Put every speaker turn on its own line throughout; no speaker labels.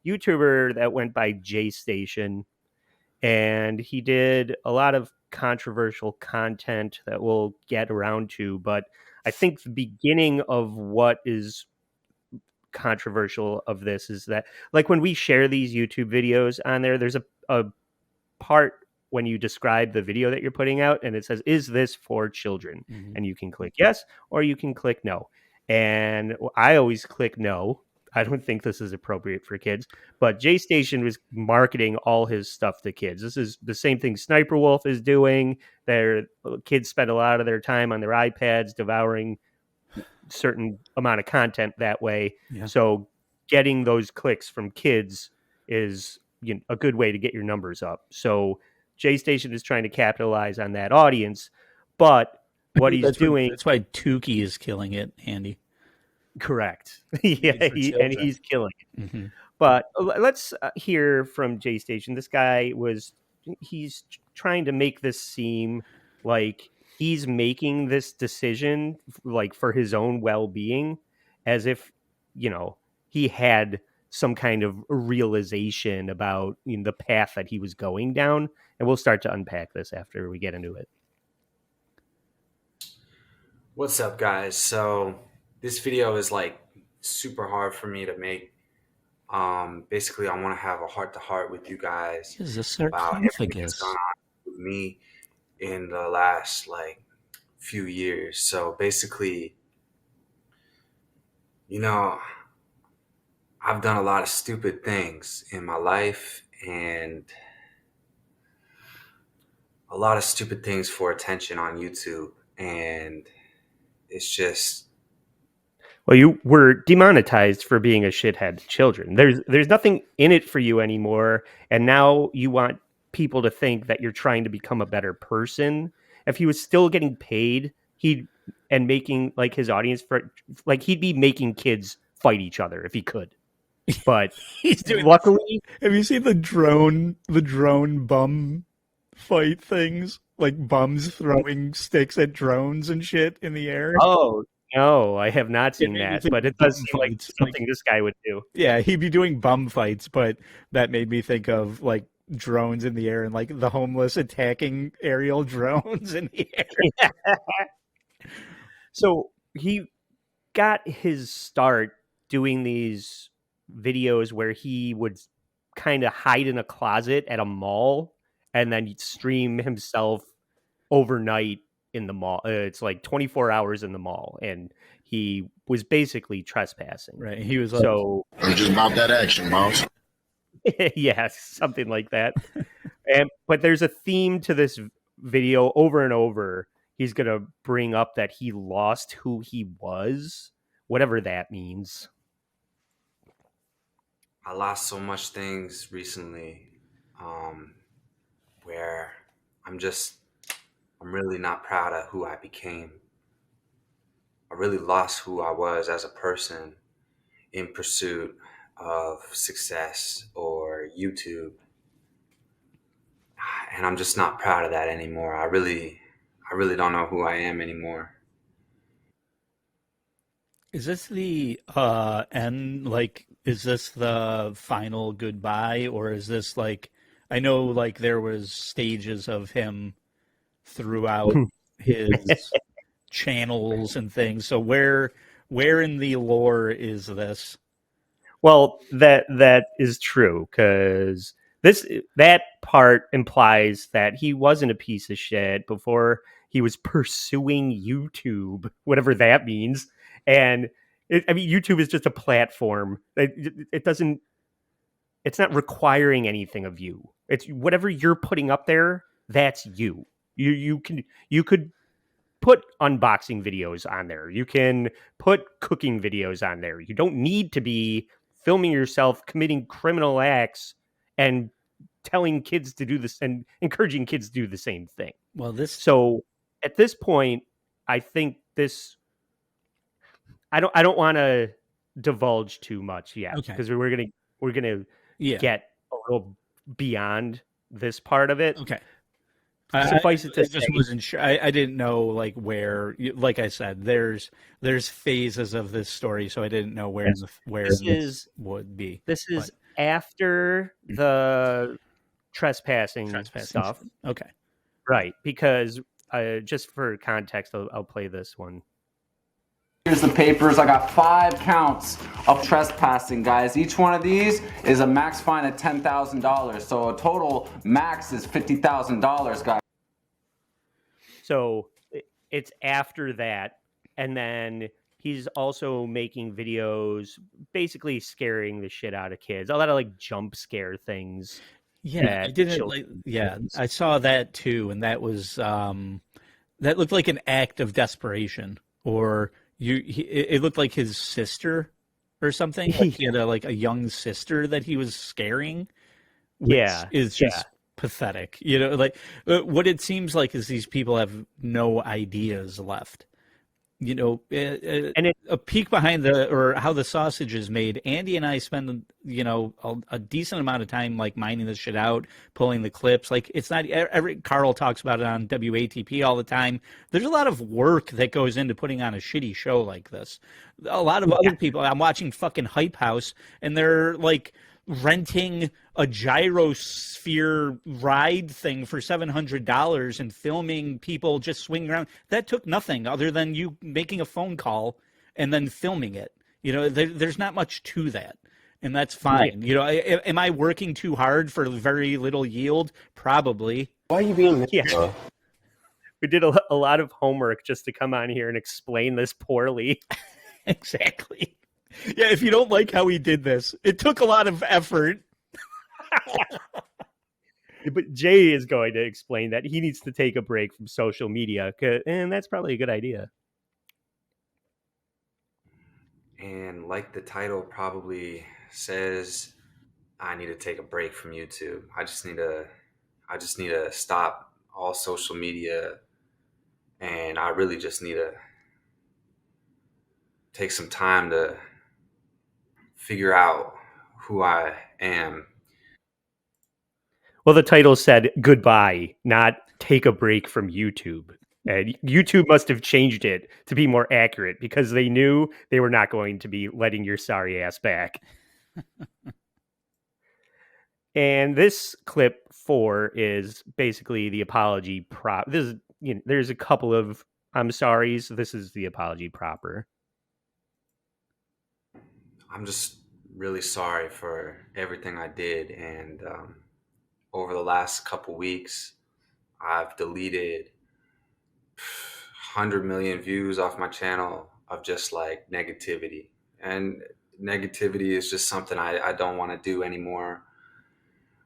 YouTuber that went by Jaystation, and he did a lot of controversial content that we'll get around to. But I think the beginning of what is controversial of this is that, like, when we share these YouTube videos on there, there's a part when you describe the video that you're putting out and it says, is this for children?
Mm-hmm.
And you can click yes or you can click no. And I always click no. I don't think this is appropriate for kids, but Jaystation was marketing all his stuff to kids. This is the same thing Sniper Wolf is doing. Their kids spend a lot of their time on their iPads devouring certain amount of content that way.
Yeah.
So getting those clicks from kids is, you know, a good way to get your numbers up. So Jaystation is trying to capitalize on that audience, but what he's doing,
that's why Tukey is killing it, Andy.
correct. Yeah, and he's killing it.
Mm-hmm.
But let's hear from Jaystation. This guy he's trying to make this seem like he's making this decision like for his own well-being, as if, you know, he had some kind of realization about, you know, the path that he was going down. And we'll start to unpack this after we get into it.
What's up, guys? So this video is like super hard for me to make. Basically, I want to have a heart-to-heart with you guys
Is a
about everything that's
sarcophagus.
gone on with me in the last like few years. So basically, you know, I've done a lot of stupid things in my life and a lot of stupid things for attention on YouTube. And it's just,
Well, you were demonetized for being a shithead to children. There's nothing in it for you anymore, and now you want people to think that you're trying to become a better person. If he was still getting paid, and making like his audience for, like, he'd be making kids fight each other if he could. But
He's doing.
luckily,
Have you seen the drone bum fight things? Like bums throwing sticks at drones and shit in the air.
oh no, I have not seen
made me
that,
think
but it
bum
does seem like
fights,
something this guy would do.
Yeah, he'd be doing bum fights, but that made me think of like drones in the air and like the homeless attacking aerial drones in the air.
So he got his start doing these videos where he would kind of hide in a closet at a mall and then stream himself overnight in the mall. It's like 24 hours in the mall, and he was basically trespassing.
Right. He was like,
So
I'm just about that action, boss.
yeah, something like that. But there's a theme to this video over and over. He's going to bring up that he lost who he was, whatever that means.
I lost so much things recently, where I'm really not proud of who I became. I really lost who I was as a person in pursuit of success or YouTube. And I'm just not proud of that anymore. I really don't know who I am anymore.
is this the end? Like, is this the final goodbye, or is this like? I know, like there was stages of him throughout his channels and things. So where in the lore is this?
Well, that is true, because that part implies that he wasn't a piece of shit before he was pursuing YouTube, whatever that means. And I mean, YouTube is just a platform. It doesn't. It's not requiring anything of you. It's whatever you're putting up there. That's you. You could put unboxing videos on there. You can put cooking videos on there. You don't need to be filming yourself committing criminal acts and telling kids to do this and encouraging kids to do the same thing.
Well, this
So at this point, I think this. I don't want to divulge too much yet,
Okay.
because we're gonna
yeah.
get a little beyond this part of it.
Okay.
Suffice it to
I just
say,
wasn't sure. I didn't know like where. Like I said, there's phases of this story, so I didn't know where
Yes.
where
This
this
is
would be.
this is after the trespassing stuff.
Okay.
Right, because just for context, I'll play this one.
Here's the papers. I got 5 counts of trespassing, guys. Each one of these is a max fine of $10,000. So a total max is $50,000, guys.
So it's after that, and then he's also making videos basically scaring the shit out of kids. A lot of like jump scare things.
Yeah, I didn't like. Yeah, I saw that too, and that was that looked like an act of desperation, or it looked like his sister or something. Like he had a young sister that he was scaring. Which is just pathetic. You know, like what it seems like is these people have no ideas left. You know, and a peek behind or how the sausage is made. Andy and I spend, you know, a decent amount of time like mining this shit out, pulling the clips. Like it's not Carl talks about it on WATP all the time. There's a lot of work that goes into putting on a shitty show like this. A lot of other people. I'm watching fucking Hype House, and they're like renting a gyrosphere ride thing for $700 and filming people just swinging around. That took nothing other than you making a phone call and then filming it. You know, there's not much to that, and that's fine. You know, am I working too hard for very little yield? Probably.
Why are you being
We did a lot of homework just to come on here and explain this poorly.
Exactly. Yeah, if you don't like how he did this, it took a lot of effort.
But Jay is going to explain that he needs to take a break from social media, and that's probably a good idea.
And like the title probably says, I need to take a break from YouTube. I just need to stop all social media, and I really just need to take some time to figure out who I am.
Well, the title said goodbye, not take a break from YouTube. And YouTube must have changed it to be more accurate because they knew they were not going to be letting your sorry ass back. And this clip 4 is basically the apology this is, you know, there's a couple of I'm sorry's. This is the apology proper.
I'm just really sorry for everything I did. And over the last couple weeks, I've deleted 100 million views off my channel of just like negativity. And negativity is just something I don't want to do anymore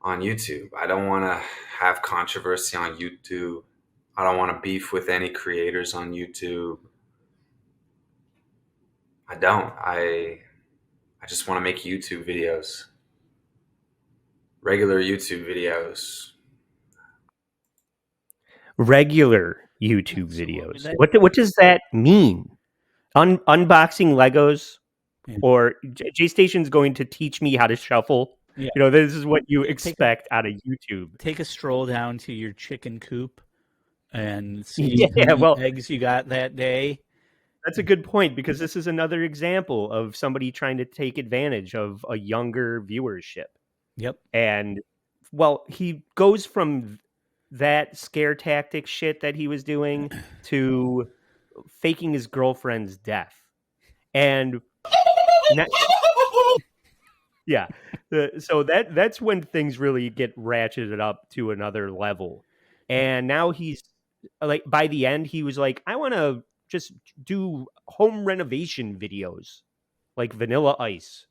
on YouTube. I don't want to have controversy on YouTube. I don't want to beef with any creators on YouTube. I don't. I just want to make YouTube videos. Regular YouTube videos.
Regular YouTube videos. What does that mean? Unboxing Legos? Or Jaystation's going to teach me how to shuffle? Yeah. You know, this is what you expect out of YouTube.
Take a stroll down to your chicken coop and see how many eggs you got that day.
That's a good point, because this is another example of somebody trying to take advantage of a younger viewership.
Yep.
And, well, he goes from that scare tactic shit that he was doing to faking his girlfriend's death. And yeah, so that's when things really get ratcheted up to another level. And now he's like, by the end, he was like, I want to just do home renovation videos like Vanilla Ice.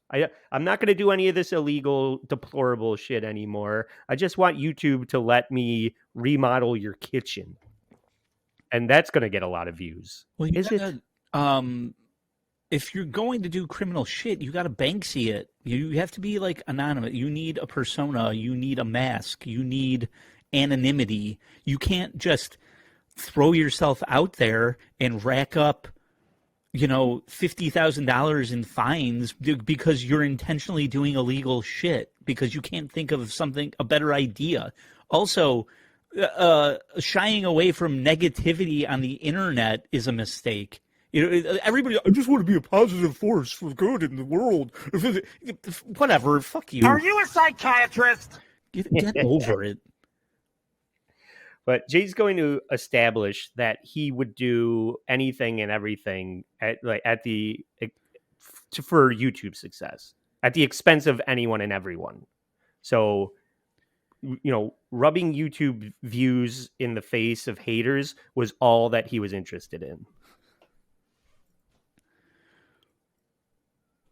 I'm not going to do any of this illegal, deplorable shit anymore. I just want YouTube to let me remodel your kitchen. And that's going to get a lot of views.
Well, if you're going to do criminal shit, you got to Banksy it. You have to be like anonymous. You need a persona. You need a mask. You need anonymity. You can't just throw yourself out there and rack up, $50,000 in fines because you're intentionally doing illegal shit because you can't think of a better idea. Also, shying away from negativity on the internet is a mistake. Everybody, I just want to be a positive force for good in the world. Whatever, fuck you.
Are you a psychiatrist?
Get over it.
But Jay's going to establish that he would do anything and everything for YouTube success at the expense of anyone and everyone. So, rubbing YouTube views in the face of haters was all that he was interested in.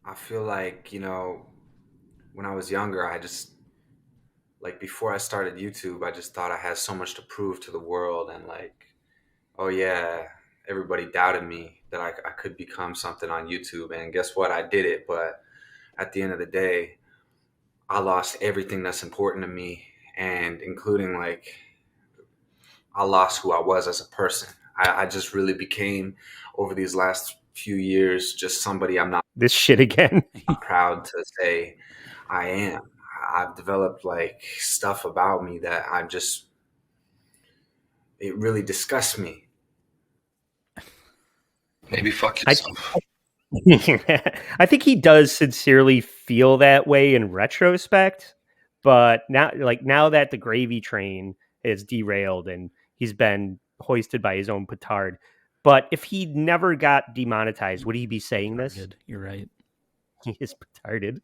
I feel like, when I was younger, before I started YouTube, I just thought I had so much to prove to the world. And oh yeah, everybody doubted me that I could become something on YouTube. And guess what? I did it. But at the end of the day, I lost everything that's important to me. And including I lost who I was as a person. I just really became, over these last few years, just somebody I'm not
This shit again.
proud to say I am. I've developed stuff about me that it really disgusts me.
Maybe fuck yourself.
I think he does sincerely feel that way in retrospect, but now that the gravy train is derailed and he's been hoisted by his own petard. But if he never got demonetized, would he be saying this?
You're right.
He is petarded.